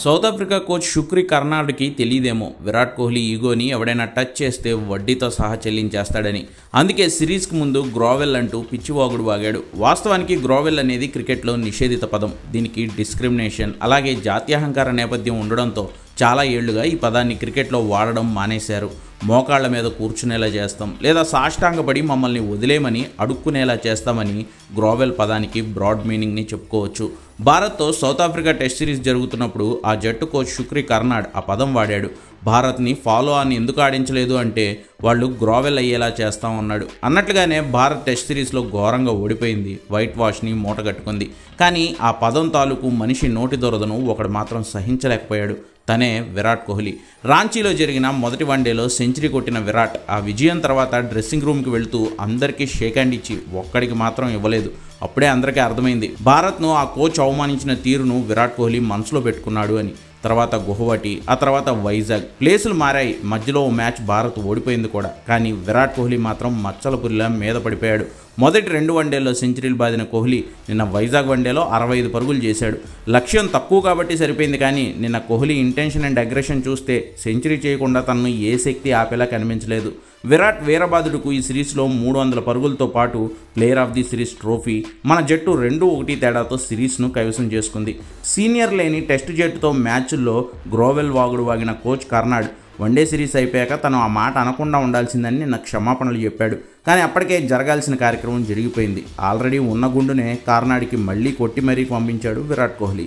South Africa coach షుక్రీ కర్నాడ్కి తెలియదేమో విరాట్ కోహ్లీ ఈగోని ఎవడైనా touch చేస్తే వడ్డీతో సహా చెల్లించేస్తాడని. అందుకే సిరీస్కి ముందు గ్రోవెల్ అంటూ పిచ్చివాగుడు వాగాడు. వాస్తవానికి గ్రోవెల్ అనేది క్రికెట్లో నిషేధిత పదం. దీనికి డిస్క్రిమినేషన్ అలాగే జాత్యహంకార నేపథ్యం ఉండడంతో చాలా ఏళ్లుగా ఈ పదాన్ని క్రికెట్లో వాడడం మానేశారు. మోకాళ్ల మీద కూర్చునేలా చేస్తాం లేదా సాష్టాంగపడి మమ్మల్ని వదిలేమని అడుక్కునేలా చేస్తామని గ్రోవెల్ పదానికి బ్రాడ్ మీనింగ్ని చెప్పుకోవచ్చు. భారత్తో సౌత్ ఆఫ్రికా టెస్ట్ సిరీస్ జరుగుతున్నప్పుడు ఆ జట్టు కోచ్ షుక్రీ కర్నాడ్ ఆ పదం వాడాడు. భారత్ని ఫాలో అని ఎందుకు ఆడించలేదు అంటే వాళ్ళు గ్రోవెల్ అయ్యేలా చేస్తాం అన్నాడు. అన్నట్లుగానే భారత్ టెస్ట్ సిరీస్లో ఘోరంగా ఓడిపోయింది, వైట్ వాష్ని మూటగట్టుకుంది. కానీ ఆ పదం తాలూకు మనిషి నోటి దొరదను ఒకడు మాత్రం సహించలేకపోయాడు. తనే విరాట్ కోహ్లీ. రాంచీలో జరిగిన మొదటి వన్డేలో సెంచరీ కొట్టిన విరాట్ ఆ విజయం తర్వాత డ్రెస్సింగ్ రూమ్కి వెళుతూ అందరికీ షేక్ హ్యాండ్ ఇచ్చి ఒక్కడికి మాత్రం ఇవ్వలేదు. అప్పుడే అందరికీ అర్థమైంది భారత్ను ఆ కోచ్ అవమానించిన తీరును విరాట్ కోహ్లీ మనసులో పెట్టుకున్నాడు అని. తర్వాత గుహవటి, ఆ తర్వాత వైజాగ్, ప్లేసులు మారాయి. మధ్యలో ఓ మ్యాచ్ భారత్ ఓడిపోయింది కూడా. కానీ విరాట్ కోహ్లీ మాత్రం మచ్చలపురిలా మీద పడిపోయాడు. మొదటి 2 వన్డేల్లో సెంచరీలు బాదిన కోహ్లీ నిన్న వైజాగ్ వన్డేలో 65 పరుగులు చేశాడు. లక్ష్యం తక్కువ కాబట్టి సరిపోయింది. కానీ నిన్న కోహ్లీ ఇంటెన్షన్ అండ్ అగ్రెషన్ చూస్తే సెంచరీ చేయకుండా తనను ఏ శక్తి ఆపేలా కనిపించలేదు. విరాట్ వీరబాదుడుకు ఈ సిరీస్లో 300 పరుగులతో పాటు player of the series trophy. మన జట్టు 2-1 తేడాతో సిరీస్ను కైవసం చేసుకుంది. సీనియర్ లేని టెస్ట్ జట్టుతో మ్యాచ్ల్లో గ్రోవెల్ వాగుడు వాగిన కోచ్ కర్నాడ్ వన్డే సిరీస్ అయిపోయాక తను ఆ మాట అనకుండా ఉండాల్సిందని నిన్న క్షమాపణలు చెప్పాడు. కానీ అప్పటికే జరగాల్సిన కార్యక్రమం జరిగిపోయింది. ఆల్రెడీ ఉన్న గుండునే కర్నాడ్కి మళ్ళీ కొట్టి మరీ పంపించాడు విరాట్ కోహ్లీ.